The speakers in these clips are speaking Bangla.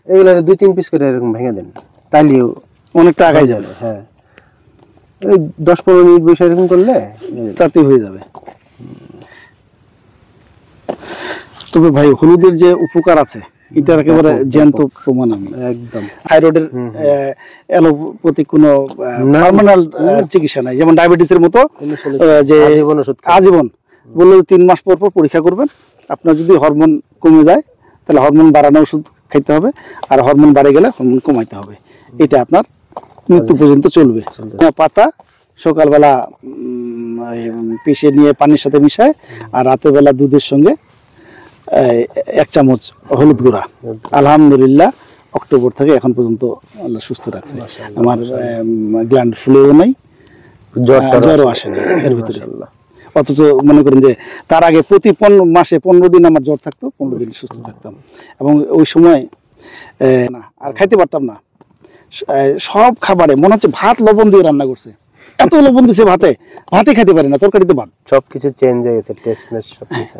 এগুলো 2-3 পিস করে এরকম ভেঙে দেন, তাইলেও অনেকটা আগাই যাবে। হ্যাঁ, এই 10-15 মিনিট বসে এরকম করলে তাতেই হয়ে যাবে। তবে ভাই হলুদের যে উপকার আছে এটার একেবারে জ্যান্ত প্রমাণ। আমি একদম থাইরয়েডের অ্যালোপ্যাথিক কোনো হরমোনাল চিকিৎসা নাই, যেমন ডায়াবেটিসের মতো যে আজীবন বললে 3 মাস পর পর পরীক্ষা করবেন। আপনার যদি হরমোন কমে যায় তাহলে হরমোন বাড়ানো ওষুধ খাইতে হবে, আর হরমোন বাড়ে গেলে হরমোন কমাইতে হবে। এটা আপনার মৃত্যু পর্যন্ত চলবে। পাতা সকালবেলা পিষে নিয়ে পানির সাথে মিশায়, আর রাতের বেলা দুধের সঙ্গে 1 চামচ হলুদ গুঁড়া। আলহামদুলিল্লাহ অক্টোবর থেকে এখন পর্যন্ত আল্লাহ সুস্থ রাখছে। আমার গ্ল্যান্ড ফুলেও নাই, জ্বরও আসেনি এর ভিতরে। অথচ মনে করেন যে তার আগে প্রতি 15 মাসে 15 দিন আমার জ্বর থাকতো, 15 দিন সুস্থ থাকতাম, এবং ওই সময় না আর খাইতে পারতাম না। সব খাবারে মনে হচ্ছে ভাত লবণ দিয়ে রান্না করছে, এত লবণ দিছে ভাতে, ভাতে খাইতে পারি না, তরকারিতে ভাত। সবকিছু চেঞ্জ হয়ে গেছে, টেস্টনেস সবকিছু।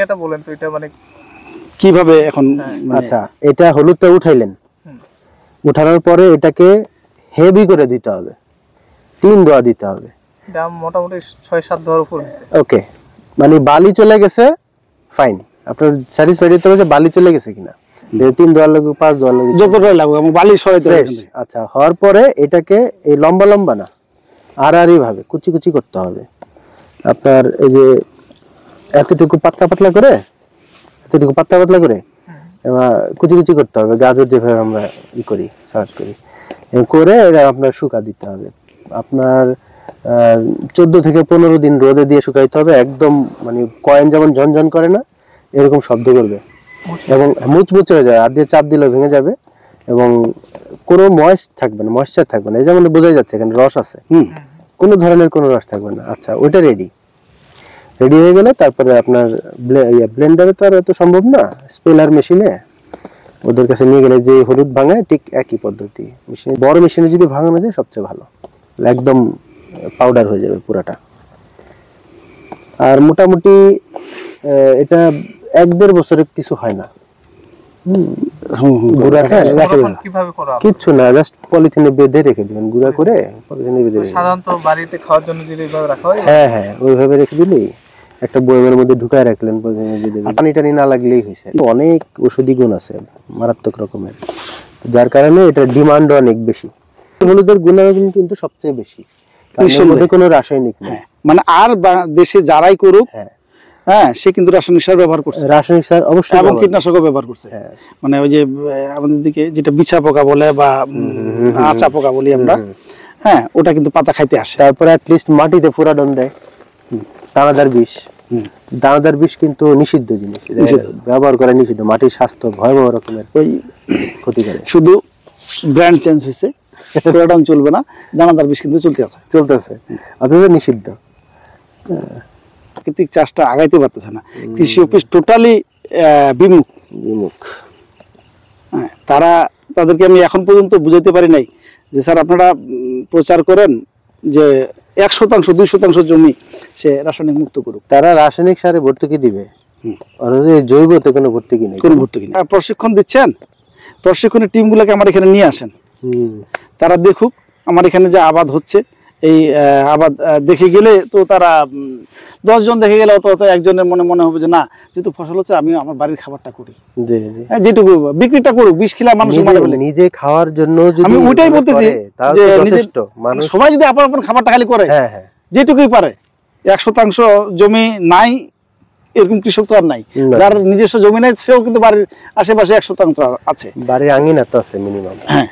এটা বলেন তো, এটা মানে কিভাবে এখন? আচ্ছা, এটা হলুদটা উঠাইলেন, উঠানোর পরে এটাকে হেভি করে দিতে হবে, 3 দোয়া দিতে হবে। দাম মোটামুটি 6-7 দোয়ার উপর হইছে। ওকে, মানে বালি চলে গেছে, ফাইন। আপনার স্যাটিসফাইড হতে হবে যে বালি চলে গেছে কিনা। 3 দোয়ার লাগে, 5 দোয়ার লাগে, যতটাই লাগুক, এবং বালি সরাইতে হবে। আচ্ছা, হওয়ার পরে এটাকে এই লম্বা লম্বা না, আড়াআড়ি ভাবে কুচি কুচি করতে হবে। আপনার এই যে এতটুকু পাতলা পাতলা করে, এতটুকু পাতলা পাতলা করে কুচি কুচি করতে হবে, গাজর যেভাবে আমরা করি, সার্চ করি, করে এটা আপনার শুকা দিতে হবে। আপনার 14 থেকে 15 দিন রোদে দিয়ে শুকাইতে হবে। একদম মানে কয়েন যেমন ঝনঝন করে না, এরকম শব্দ করবে, এবং মুচমুচে হয়ে যাবে, আর দিয়ে চাপ দিলে ভেঙে যাবে, এবং কোনো ময়েশ্চার থাকবে না। এই যেমন বোঝাই যাচ্ছে এখানে রস আছে, কোনো ধরনের কোনো রস থাকবে না। আচ্ছা, ওইটা রেডি হয়ে গেলে তারপরে আপনার ব্লেন্ডারে তো আর এত সম্ভব না, স্পেলার মেশিনে ওদের কাছে নিয়ে গেলে যে হলুদ ভাঙায় ঠিক একই পদ্ধতি। মেশিনে, বড় মেশিনে যদি ভাঙানো যায় সবচেয়ে ভালো, একদম পাউডার হয়ে যাবে পুরাটা। আর মোটামুটি এটা 1-1.5 বছরের কিছু হয় না। কিচ্ছু না, জাস্ট পলিথিনে বেঁধে রেখে দিবেন, গুঁড়া করে পলিথিনে বেঁধে। সাধারণত বাড়িতে খাওয়ার জন্য যেভাবে রাখা হয়, হ্যাঁ ওইভাবে রেখে দিলেই, একটা বয়মের মধ্যে ঢুকায় রাখলেন, পানি টানি না লাগলেই হয়েছে। অনেক ঔষধি গুণ আছে, মারাত্মক রকমের, যার কারণে এটার ডিমান্ড অনেক বেশি। হলুদের গুণাগুণ কিন্তু সবচেয়ে বেশি, এর মধ্যে কোনো রাসায়নিক নেই। মানে আর দেশে যারাই করুক, হ্যাঁ, সে কিন্তু রাসায়নিক সার ব্যবহার করছে, রাসায়নিক সার অবশ্যই, এবং কীটনাশকও ব্যবহার করছে। মানে ওই যে আমাদের দিকে যেটা বিছা পোকা বলে বা আচা পোকা বলি আমরা, হ্যাঁ, ওটা কিন্তু পাতা খাইতে আসে। তারপরে অ্যাটলিস্ট মাটিতে ফুরাডন দেয়, দানাদার বিষ। দানাদার বিষ কিন্তু নিষিদ্ধ জিনিস, ব্যবহার করা নিষিদ্ধ, মাটির স্বাস্থ্য ভয়াবহ রকমের ওই ক্ষতি করে। শুধু ব্র্যান্ড চেঞ্জ হয়েছে, ফুরাডন চলবে না, দানাদার বিষ কিন্তু চলতেছে, অথচ নিষিদ্ধ। প্রাকৃতিক চাষটা আগাইতে পারতেছে না, কৃষি অফিস টোটালি বিমুখ। তাদেরকে আমি এখন পর্যন্ত বুঝাইতে পারি নাই যে স্যার আপনারা প্রচার করেন যে 1% 2% জমি সে রাসায়নিক মুক্ত করুক। তারা রাসায়নিক সারে ভর্তুকি দিবে, অথচ জৈবতে কোনো ভর্তুকি নেই, প্রশিক্ষণ দিচ্ছেন, প্রশিক্ষণের টিমগুলোকে আমার এখানে নিয়ে আসেন, তারা দেখুক আমার এখানে যে আবাদ হচ্ছে। এই আবাদ দেখে গেলে তো তারা 10 জন দেখে গেলে অত একজনের মনে হবে যে না, যেহেতু ফসল হচ্ছে আমি আমার বাড়ির খাবারটা করি, যেটুকু বিক্রিটা করুক, 20 কিলো মানুষ নিজে খাওয়ার জন্য। আমি ওইটাই বলতেছি যে সবাই যদি আপন খাবারটা খালি করে, যেটুকুই পারে। 1% জমি নাই এরকম কৃষক তো আর নাই, যার নিজস্ব জমি নাই সেও কিন্তু বাড়ির আশেপাশে 1% আছে, বাড়ির আঙিনা তো আছে মিনিমাম। হ্যাঁ।